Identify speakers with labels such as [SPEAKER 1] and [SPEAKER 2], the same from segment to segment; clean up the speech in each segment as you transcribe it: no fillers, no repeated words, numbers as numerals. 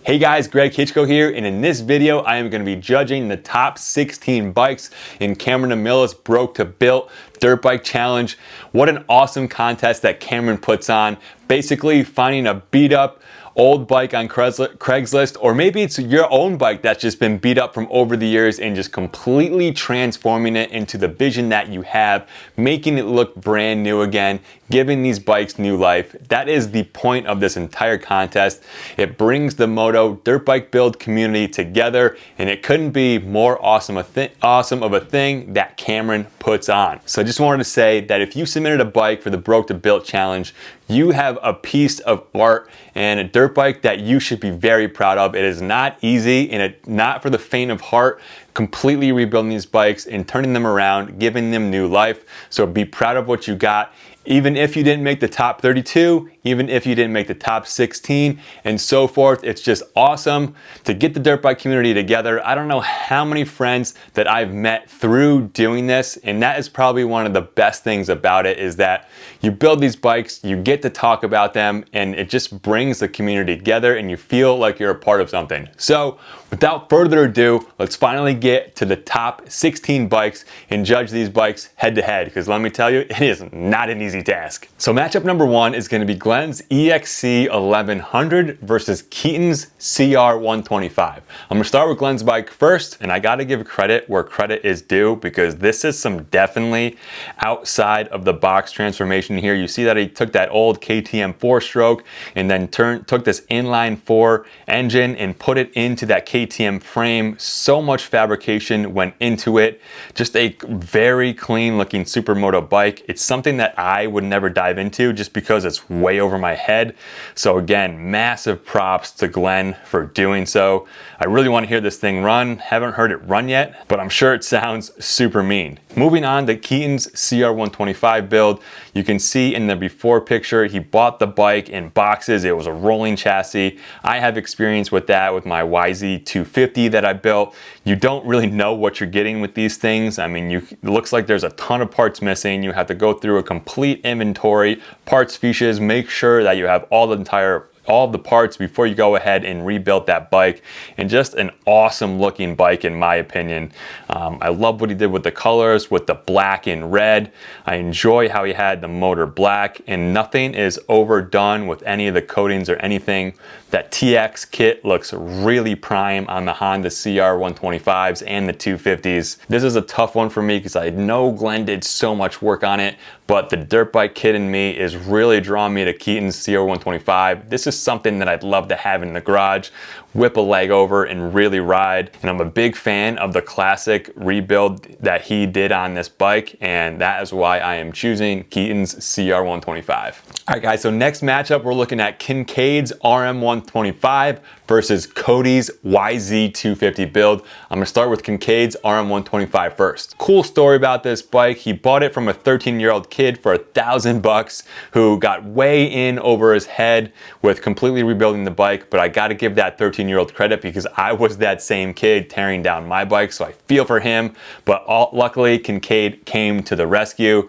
[SPEAKER 1] Hey guys, Greg Hitchko here, and in this video I am going to be judging the top 16 bikes in Cameron Niemela's Broketobuilt Dirt Bike Challenge. What an awesome contest that Cameron puts on. Basically finding a beat up old bike on Craigslist, or maybe it's your own bike that's just been beat up from over the years and just completely transforming it into the vision that you have, making it look brand new again, giving these bikes new life. That is the point of this entire contest. It brings the Moto Dirt Bike Build community together, and it couldn't be more awesome of a thing that Cameron puts on. So I just wanted to say that if you submitted a bike for the Broketobuilt Challenge, you have a piece of art and a dirt bike that you should be very proud of. It is not easy, and it's not for the faint of heart, completely rebuilding these bikes and turning them around, giving them new life. So be proud of what you got. Even if you didn't make the top 32, even if you didn't make the top 16, and so forth. It's just awesome to get the dirt bike community together. I don't know how many friends that I've met through doing this, and that is probably one of the best things about it, is that you build these bikes, you get to talk about them, and it just brings the community together and you feel like you're a part of something. So without further ado, let's finally get to the top 16 bikes and judge these bikes head to head, because let me tell you, it is not an easy task. So matchup number one is going to be Glenn's EXC 1100 versus Keaton's CR 125. I'm going to start with Glenn's bike first, and I got to give credit where credit is due, because this is some definitely outside of the box transformation here. You see that he took that old KTM 4-stroke and then took this inline 4 engine and put it into that KTM frame. So much fabrication went into it. Just a very clean looking supermoto bike. It's something that I would never dive into just because it's way over my head. So again, massive props to Glenn for doing so. I really want to hear this thing run. Haven't heard it run yet, but I'm sure it sounds super mean. Moving on to Keaton's CR 125 build, you can see in the before picture, he bought the bike in boxes. It was a rolling chassis. I have experience with that with my YZ250 that I built. You don't really know what you're getting with these things. I mean, it looks like there's a ton of parts missing. You have to go through a complete inventory, parts fiches, make sure that you have all of the parts before you go ahead and rebuild that bike. And just an awesome looking bike in my opinion. I love what he did with the colors, with the black and red. I enjoy how he had the motor black, and nothing is overdone with any of the coatings or anything. That TX kit looks really prime on the Honda CR 125s and the 250s. This is a tough one for me because I know Glenn did so much work on it, but the dirt bike kid in me is really drawing me to Keaton's CR 125. This is something that I'd love to have in the garage, whip a leg over and really ride. And I'm a big fan of the classic rebuild that he did on this bike, and that is why I am choosing Keaton's CR 125. All right guys, so next matchup we're looking at Kincaid's RM 125 versus Codys YZ250 build. I'm gonna start with Kincaid's RM 125 first. Cool story about this bike. He bought it from a 13-year-old kid for $1,000 who got way in over his head with completely rebuilding the bike, but I gotta give that 13-year-old credit because I was that same kid tearing down my bike, so I feel for him, but luckily Kincaid came to the rescue.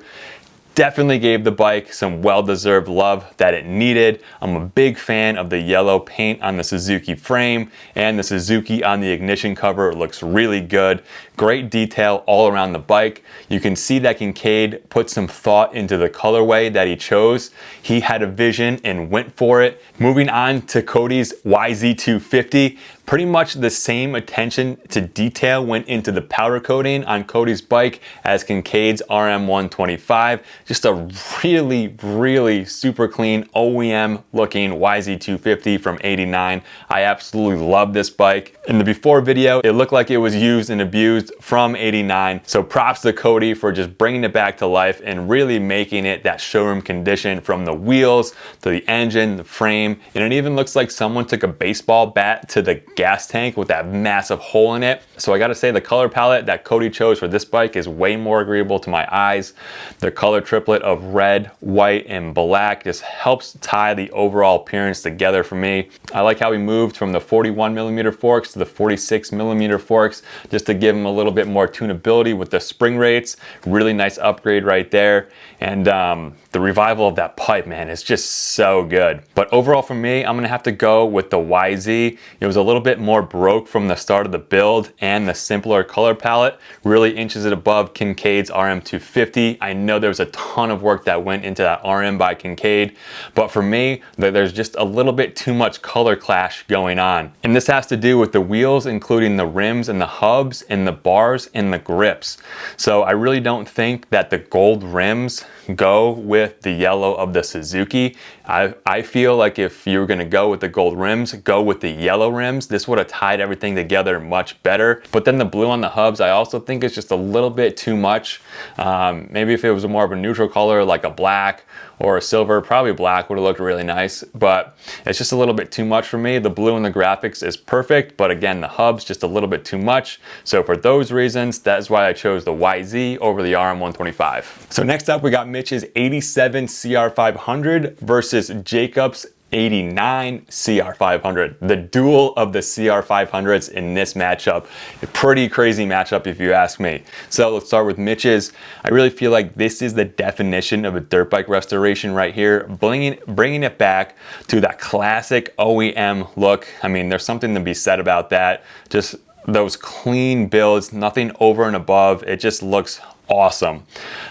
[SPEAKER 1] Definitely gave the bike some well-deserved love that it needed. I'm a big fan of the yellow paint on the Suzuki frame, and the Suzuki on the ignition cover looks really good. Great detail all around the bike. You can see that Kincaid put some thought into the colorway that he chose. He had a vision and went for it. Moving on to Codys YZ250, pretty much the same attention to detail went into the powder coating on Cody's bike as Kincaid's RM 125. Just a really super clean OEM looking YZ250 from '89. I absolutely love this bike. In the before video, it looked like it was used and abused from '89. So props to Cody for just bringing it back to life and really making it that showroom condition, from the wheels to the engine, the frame. And it even looks like someone took a baseball bat to the gas tank with that massive hole in it. So I gotta say, the color palette that Cody chose for this bike is way more agreeable to my eyes. The color trip triplet of red, white, and black. Just helps tie the overall appearance together for me. I like how we moved from the 41mm forks to the 46mm forks, just to give them a little bit more tunability with the spring rates. Really nice upgrade right there. And the revival of that pipe, man, is just so good. But overall for me, I'm gonna have to go with the YZ. It was a little bit more broke from the start of the build, and the simpler color palette really inches it above Kincaid's RM250. I know there was a ton of work that went into that RM by Kincaid, but for me, there's just a little bit too much color clash going on. And this has to do with the wheels, including the rims and the hubs and the bars and the grips. So I really don't think that the gold rims go with the yellow of the Suzuki. I feel like if you were gonna go with the gold rims, go with the yellow rims. This would have tied everything together much better. But then the blue on the hubs, I also think is just a little bit too much. Maybe if it was more of a neutral color, like a black or a silver, probably black would have looked really nice, but it's just a little bit too much for me. The blue in the graphics is perfect, but again, the hub's just a little bit too much. So for those reasons, that's why I chose the YZ over the RM125. So next up, we got Mitch's 87 CR500 versus Jacob's 89 CR500, the duel of the CR500s in this matchup. A pretty crazy matchup if you ask me. So let's start with Mitch's. I really feel like this is the definition of a dirt bike restoration right here, bringing it back to that classic OEM look. I mean, there's something to be said about that. Just those clean builds, nothing over and above. It just looks awesome.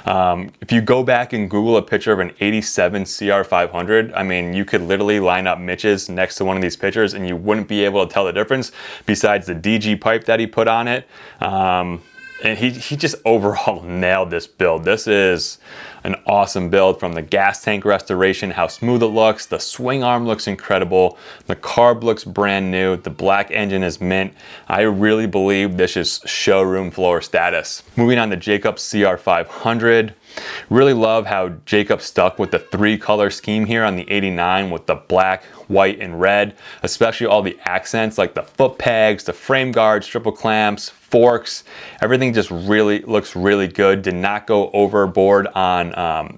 [SPEAKER 1] If you go back and Google a picture of an 87 CR500, I mean, you could literally line up Mitch's next to one of these pictures and you wouldn't be able to tell the difference besides the DG pipe that he put on it. And he just overall nailed this build. This is an awesome build, from the gas tank restoration, how smooth it looks, the swing arm looks incredible, the carb looks brand new, the black engine is mint. I really believe this is showroom floor status. Moving on to Jacob's CR500. Really love how Jacob stuck with the 3-color scheme here on the 89 with the black, white, and red, especially all the accents like the foot pegs, the frame guards, triple clamps, forks. Everything just really looks really good. Did not go overboard on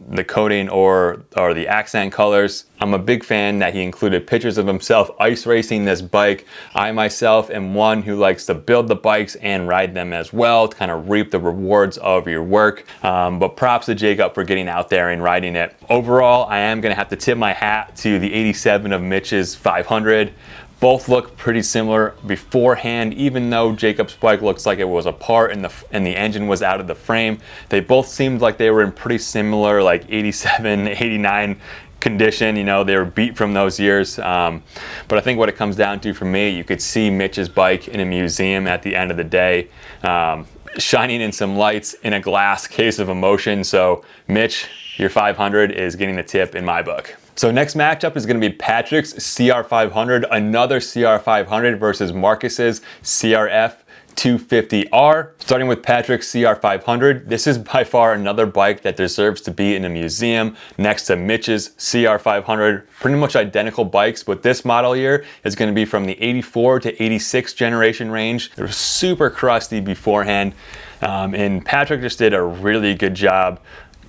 [SPEAKER 1] the coating or the accent colors. I'm a big fan that he included pictures of himself ice racing this bike. I myself am one who likes to build the bikes and ride them as well to kind of reap the rewards of your work. But props to Jacob for getting out there and riding it. Overall, I am gonna have to tip my hat to the 87 of Mitch's 500. Both look pretty similar beforehand, even though Jacob's bike looks like it was apart and the engine was out of the frame. They both seemed like they were in pretty similar, like 87, 89 condition. You know, they were beat from those years. But I think what it comes down to for me, you could see Mitch's bike in a museum at the end of the day, shining in some lights in a glass case of emotion. So Mitch, your 500 is getting the tip in my book. So next matchup is going to be Patrick's CR500, another CR500 versus Marcus's CRF 250R. Starting with Patrick's CR500, this is by far another bike that deserves to be in a museum next to Mitch's CR500. Pretty much identical bikes, but this model year is going to be from the 84 to 86 generation range. They were super crusty beforehand, and Patrick just did a really good job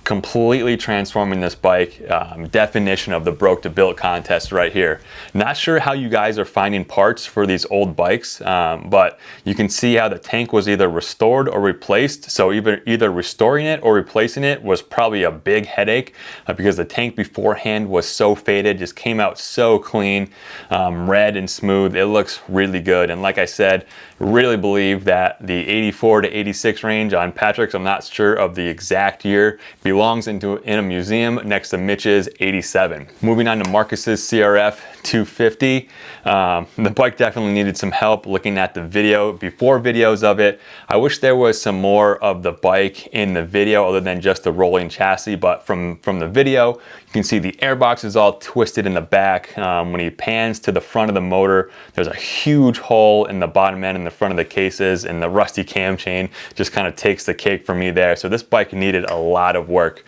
[SPEAKER 1] completely transforming this bike. Definition of the Broketobuilt contest right here. Not sure how you guys are finding parts for these old bikes, but you can see how the tank was either restored or replaced. So either restoring it or replacing it was probably a big headache, because the tank beforehand was so faded, just came out so clean, red and smooth. It looks really good. And like I said, really believe that the 84 to 86 range on Patrick's, I'm not sure of the exact year, belongs in a museum next to Mitch's 87. Moving on to Marcus's CRF 250. The bike definitely needed some help. Looking at the before videos of it, I wish there was some more of the bike in the video other than just the rolling chassis, but from the video, you can see the airbox is all twisted in the back. When he pans to the front of the motor, there's a huge hole in the bottom end in the front of the cases, and the rusty cam chain just kind of takes the cake for me there. So this bike needed a lot of work. work.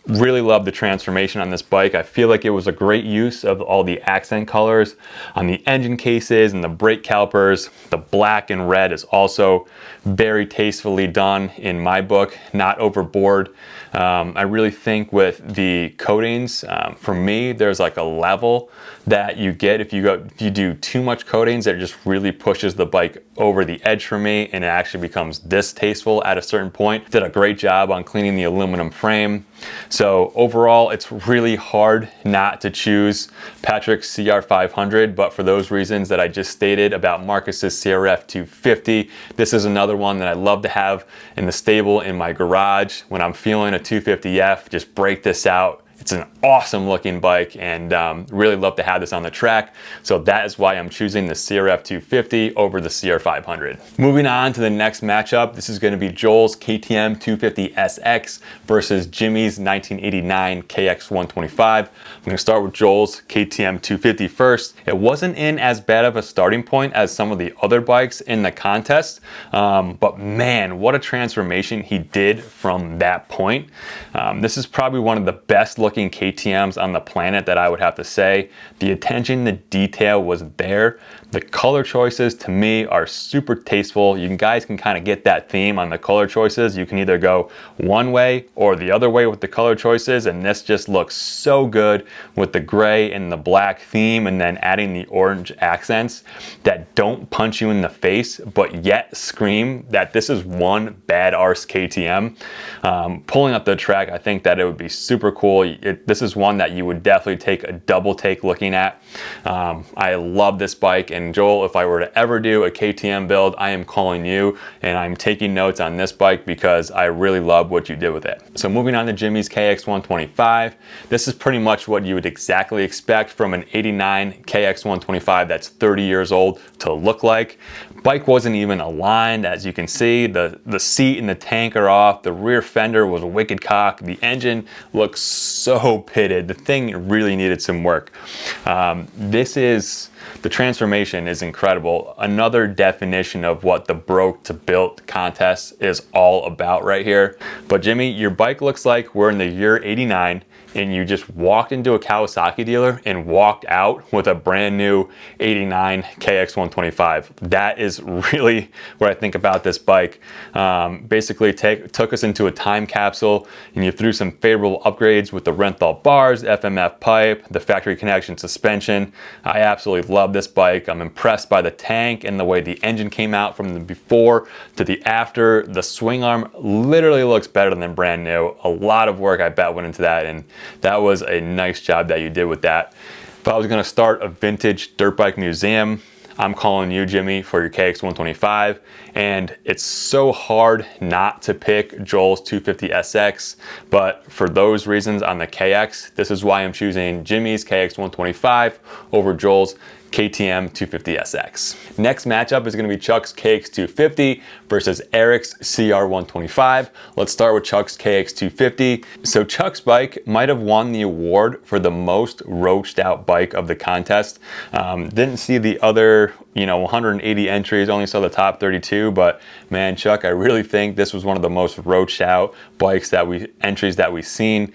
[SPEAKER 1] Really love the transformation on this bike. I feel like it was a great use of all the accent colors on the engine cases and the brake calipers. The black and red is also very tastefully done in my book, not overboard. I really think with the coatings, for me, there's like a level that you get if you do too much coatings, it just really pushes the bike over the edge for me, and it actually becomes distasteful at a certain point. Did a great job on cleaning the aluminum frame. So overall, it's really hard not to choose Patrick's CR500, but for those reasons that I just stated about Marcus's CRF 250, this is another one that I love to have in the stable in my garage. When I'm feeling a 250F, just break this out. It's an awesome looking bike, and really love to have this on the track. So that is why I'm choosing the CRF 250 over the CR500. Moving on to the next matchup, this is going to be Joel's KTM 250 SX versus Jimmy's 1989 KX 125. I'm going to start with Joel's KTM 250 first. It wasn't in as bad of a starting point as some of the other bikes in the contest, but man, what a transformation he did from that point. This is probably one of the best looking KTMs on the planet that I would have to say. The attention to detail was there. The color choices to me are super tasteful. You guys can kind of get that theme on the color choices. You can either go one way or the other way with the color choices, and this just looks so good with the gray and the black theme, and then adding the orange accents that don't punch you in the face but yet scream that this is one bad arse KTM. Pulling up the track, I think that it would be super cool. This is one that you would definitely take a double take looking at. I love this bike, and Joel, if I were to ever do a KTM build, I am calling you and I'm taking notes on this bike because I really love what you did with it. So moving on to Jimmy's KX 125, this is pretty much what you would exactly expect from an 89 KX 125 that's 30 years old to look like. Bike wasn't even aligned, as you can see. The seat and the tank are off. The rear fender was a wicked cock. The engine looks so pitted. The thing really needed some work. The transformation is incredible. Another definition of what the Broketobuilt contest is all about right here. But Jimmy, your bike looks like we're in the year 89 and you just walked into a Kawasaki dealer and walked out with a brand new 89 KX 125. That is really what I think about this bike. Basically took us into a time capsule, and you threw some favorable upgrades with the Renthal bars, FMF pipe, the factory connection suspension. I absolutely love this bike. I'm impressed by the tank and the way the engine came out from the before to the after. The swing arm literally looks better than brand new. A lot of work I bet went into that, and that was a nice job that you did with that. If I was going to start a vintage dirt bike museum, I'm calling you, Jimmy, for your KX 125, and it's so hard not to pick Joel's 250 SX, but for those reasons on the KX, this is why I'm choosing Jimmy's KX 125 over Joel's KTM 250 SX. Next matchup is going to be Chuck's KX 250 versus Eric's CR 125. Let's start with Chuck's KX 250. So Chuck's bike might have won the award for the most roached out bike of the contest. Didn't see the other 180 entries, only saw the top 32, but man, Chuck, I really think this was one of the most roached out bikes entries that we've seen.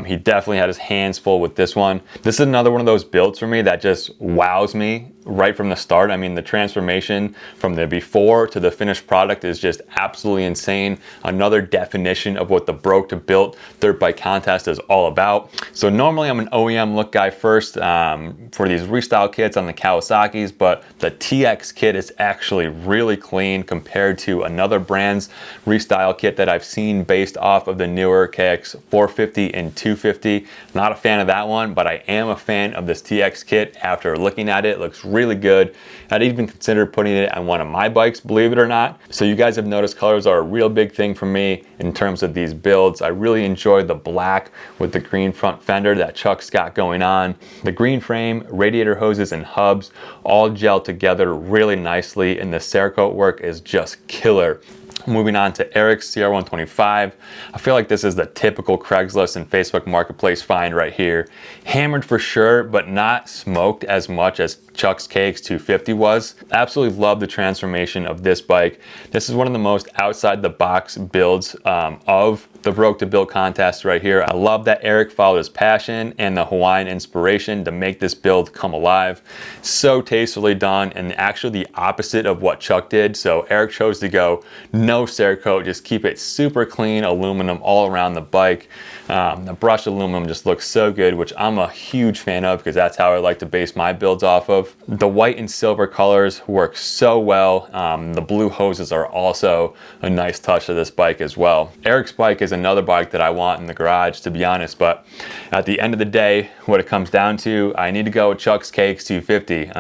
[SPEAKER 1] He definitely had his hands full with this one. This is another one of those builds for me that just wows me right from the start. I mean, the transformation from the before to the finished product is just absolutely insane. Another definition of what the Broketobuilt dirt bike contest is all about. So normally I'm an OEM look guy first for these restyle kits on the Kawasaki's, but the TX kit is actually really clean compared to another brand's restyle kit that I've seen based off of the newer KX 450 and 250. Not a fan of that one, but I am a fan of this TX kit. After looking at it, it looks really good. I'd even consider putting it on one of my bikes, believe it or not. So you guys have noticed colors are a real big thing for me in terms of these builds. I really enjoy the black with the green front fender that Chuck's got going on. The green frame, radiator hoses, and hubs all gel together really nicely, and the Cerakote work is just killer. Moving on to Eric's CR125. I feel like this is the typical Craigslist and Facebook Marketplace find right here. Hammered for sure, but not smoked as much as Chuck's KX 250 was. Absolutely love the transformation of this bike. This is one of the most outside the box builds of the Broketobuilt contest right here. I love that Eric followed his passion and the Hawaiian inspiration to make this build come alive. So tastefully done, and actually the opposite of what Chuck did. So Eric chose to go no Cerakote, just keep it super clean aluminum all around the bike. The brushed aluminum just looks so good, which I'm a huge fan of because that's how I like to base my builds off of. The white and silver colors work so well. The blue hoses are also a nice touch to this bike as well. Eric's bike is another bike that I want in the garage, to be honest, but at the end of the day, what it comes down to, I need to go with Chuck's KX 250.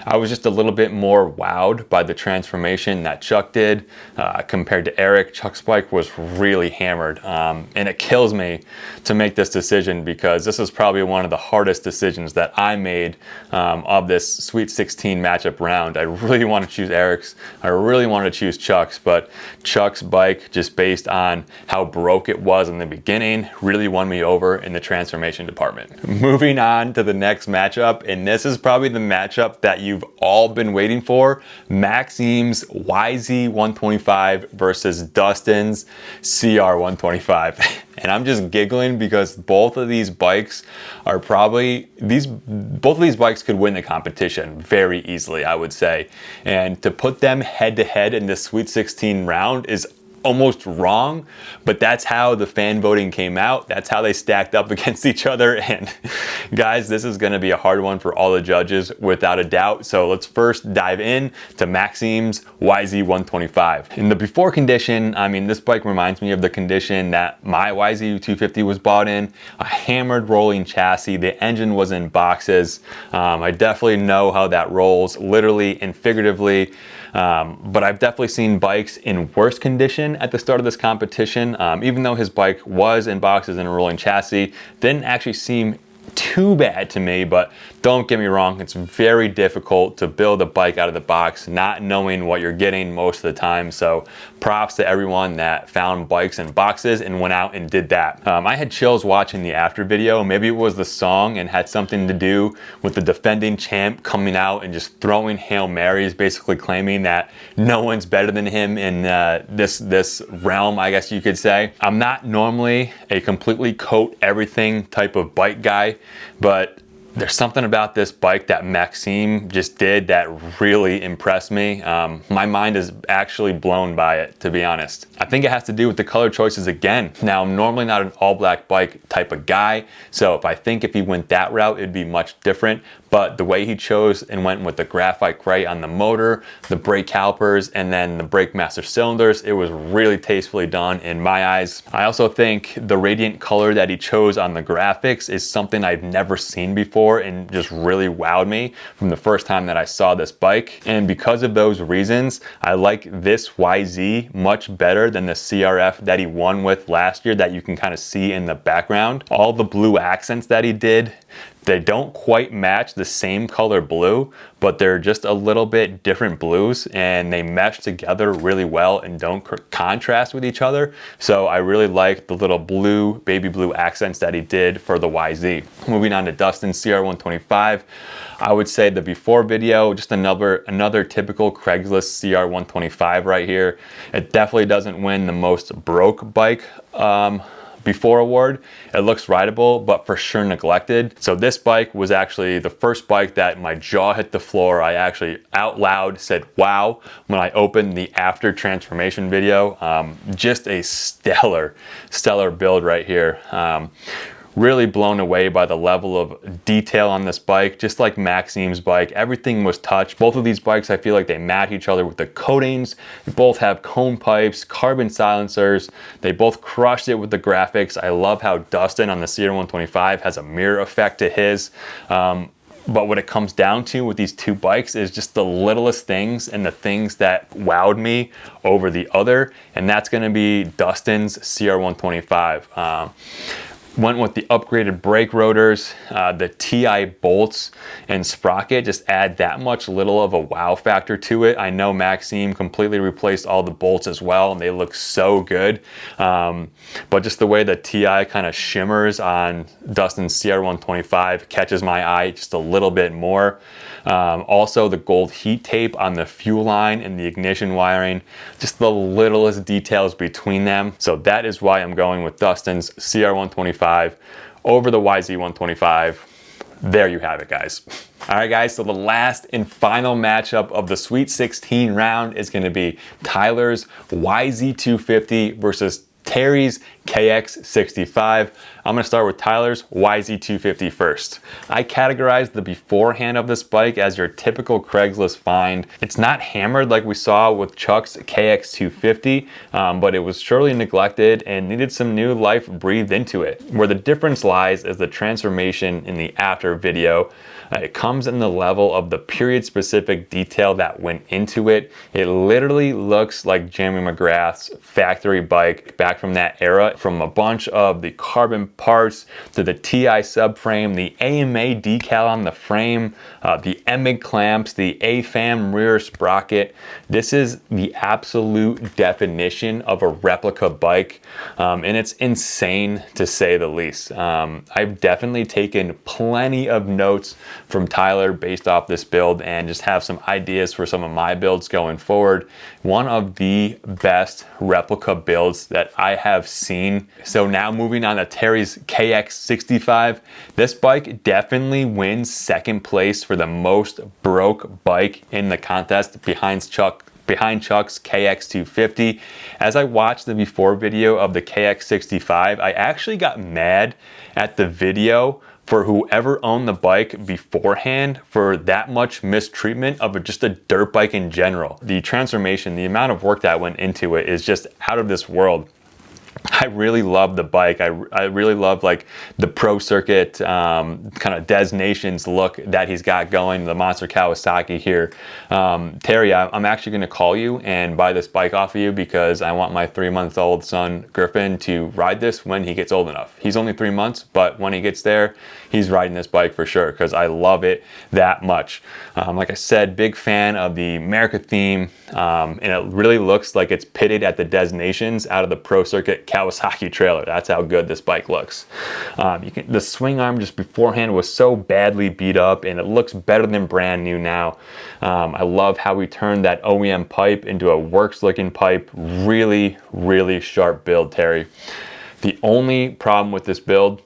[SPEAKER 1] I was just a little bit more wowed by the transformation that Chuck did compared to Eric. Chuck's bike was really hammered, and it kills me to make this decision because this is probably one of the hardest decisions that I made of this Sweet 16 matchup round. I really want to choose Eric's. I really wanted to choose Chuck's, but Chuck's bike, just based on how broke it was in the beginning, really won me over in the transformation department. Moving on to the next matchup, and this is probably the matchup that you've all been waiting for. Maximus YZ125 versus Dustin's CR125. And I'm just giggling because both of these bikes are probably, both of these bikes could win the competition very easily, I would say. And to put them head to head in this Sweet 16 round is almost wrong, but that's how the fan voting came out. That's how they stacked up against each other. And guys, this is going to be a hard one for all the judges without a doubt. So let's first dive in to Maximus YZ125. In the before condition, I mean, this bike reminds me of the condition that my YZ250 was bought in. A hammered rolling chassis. The engine was in boxes. I definitely know how that rolls, literally and figuratively. But I've definitely seen bikes in worse condition at the start of this competition. Even though his bike was in boxes and a rolling chassis, didn't actually seem too bad to me, but don't get me wrong, it's very difficult to build a bike out of the box not knowing what you're getting most of the time. So props to everyone that found bikes in boxes and went out and did that. I had chills watching the after video. Maybe it was the song and had something to do with the defending champ coming out and just throwing Hail Marys, basically claiming that no one's better than him in this realm, I guess you could say. I'm not normally a completely coat everything type of bike guy, but there's something about this bike that Maxime just did that really impressed me. My mind is actually blown by it, to be honest. I think it has to do with the color choices again. Now, I'm normally not an all black bike type of guy, so if he went that route, it'd be much different. But the way he chose and went with the graphite gray on the motor, the brake calipers, and then the brake master cylinders, it was really tastefully done in my eyes. I also think the radiant color that he chose on the graphics is something I've never seen before and just really wowed me from the first time that I saw this bike. And because of those reasons, I like this YZ much better than the CRF that he won with last year that you can kind of see in the background. All the blue accents that he did, they don't quite match the same color blue, but they're just a little bit different blues and they mesh together really well and don't contrast with each other. So I really like the little blue, baby blue accents that he did for the YZ. Moving on to Dustin's CR125, I would say the before video, just another typical Craigslist CR125 right here. It definitely doesn't win the most broke bike before award. It looks rideable, but for sure neglected. So this bike was actually the first bike that my jaw hit the floor. I actually out loud said, wow, when I opened the after transformation video. Just a stellar build right here. Really blown away by the level of detail on this bike, just like Maxime's bike. Everything was touched. Both of these bikes, I feel like they match each other with the coatings. They both have cone pipes, carbon silencers. They both crushed it with the graphics. I love how Dustin on the CR125 has a mirror effect to his. But what it comes down to with these two bikes is just the littlest things and the things that wowed me over the other, and that's gonna be Dustin's CR125. Went with the upgraded brake rotors, the TI bolts and sprocket just add that much little of a wow factor to it. I know Maxime completely replaced all the bolts as well, and they look so good. But just the way the TI kind of shimmers on Dustin's CR125 catches my eye just a little bit more. Also the gold heat tape on the fuel line and the ignition wiring, just the littlest details between them. So that is why I'm going with Dustin's CR125 over the YZ125. There you have it, guys. All right, guys, so the last and final matchup of the Sweet 16 round is going to be Tyler's YZ250 versus Terry's KX65. I'm gonna start with Tyler's YZ250 first. I categorized the beforehand of this bike as your typical Craigslist find. It's not hammered like we saw with Chuck's KX250, but it was surely neglected and needed some new life breathed into it. Where the difference lies is the transformation in the after video. It comes in the level of the period specific detail that went into it. It literally looks like Jeremy McGrath's factory bike back from that era, from a bunch of the carbon parts to the TI subframe, the AMA decal on the frame, the EMIG clamps, the AFAM rear sprocket. This is the absolute definition of a replica bike, and it's insane to say the least. I've definitely taken plenty of notes from Tyler based off this build and just have some ideas for some of my builds going forward. One of the best replica builds that I have seen. So now moving on to Terry's KX65. This bike definitely wins second place for the most broke bike in the contest behind Chuck's KX250. As I watched the before video of the KX65, I actually got mad at the video for whoever owned the bike beforehand for that much mistreatment of just a dirt bike in general. The transformation, the amount of work that went into it is just out of this world. I really love the bike. I really love like the pro circuit kind of Des Nations look that he's got going, the Monster Kawasaki here. Terry, I'm actually going to call you and buy this bike off of you because I want my 3-month-old son Griffin to ride this when he gets old enough. He's only 3 months, but when he gets there, he's riding this bike for sure because I love it that much. Like I said, big fan of the America theme, and it really looks like it's pitted at the Des Nations out of the pro circuit Kawasaki trailer. That's how good this bike looks. The swing arm just beforehand was so badly beat up and it looks better than brand new now. I love how we turned that OEM pipe into a works looking pipe. Really, really sharp build, Terry. The only problem with this build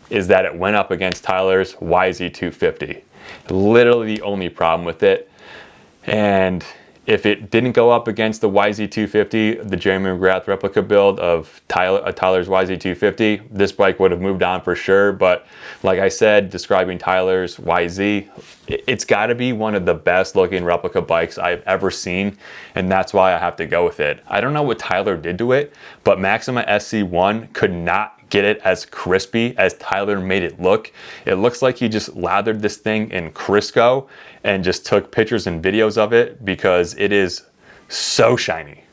[SPEAKER 1] is that it went up against Tyler's YZ250. Literally the only problem with it. And if it didn't go up against the YZ250, the Jeremy McGrath replica build of Tyler's YZ250, this bike would have moved on for sure. But like I said, describing Tyler's YZ, it's got to be one of the best looking replica bikes I've ever seen, and that's why I have to go with it. I don't know what Tyler did to it, but Maxima SC1 could not get it as crispy as Tyler made it look. It looks like he just lathered this thing in Crisco and just took pictures and videos of it because it is so shiny.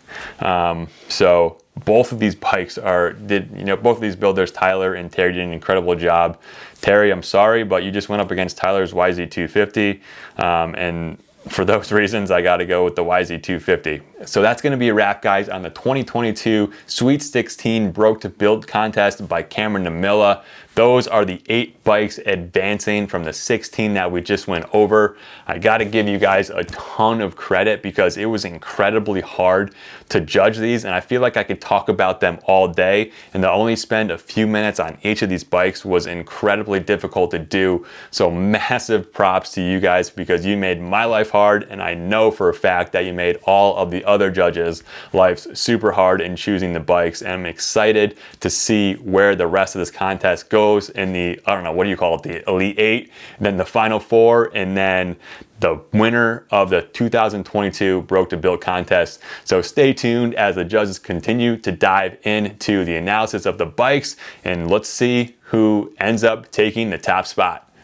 [SPEAKER 1] So both of these bikes both of these builders, Tyler and Terry, did an incredible job. Terry, I'm sorry, but you just went up against Tyler's YZ250, and for those reasons, I got to go with the YZ250. So that's going to be a wrap, guys, on the 2022 Sweet 16 Broketobuilt contest by Cameron Niemela. Those are the 8 bikes advancing from the 16 that we just went over. I got to give you guys a ton of credit because it was incredibly hard to judge these, and I feel like I could talk about them all day, and to only spend a few minutes on each of these bikes was incredibly difficult to do. So massive props to you guys because you made my life hard, and I know for a fact that you made all of the other judges' lives super hard in choosing the bikes, and I'm excited to see where the rest of this contest goes in the, I don't know, what do you call it, the Elite 8, then the Final 4, and then the winner of the 2022 Broketobuilt contest. So stay tuned as the judges continue to dive into the analysis of the bikes, and let's see who ends up taking the top spot.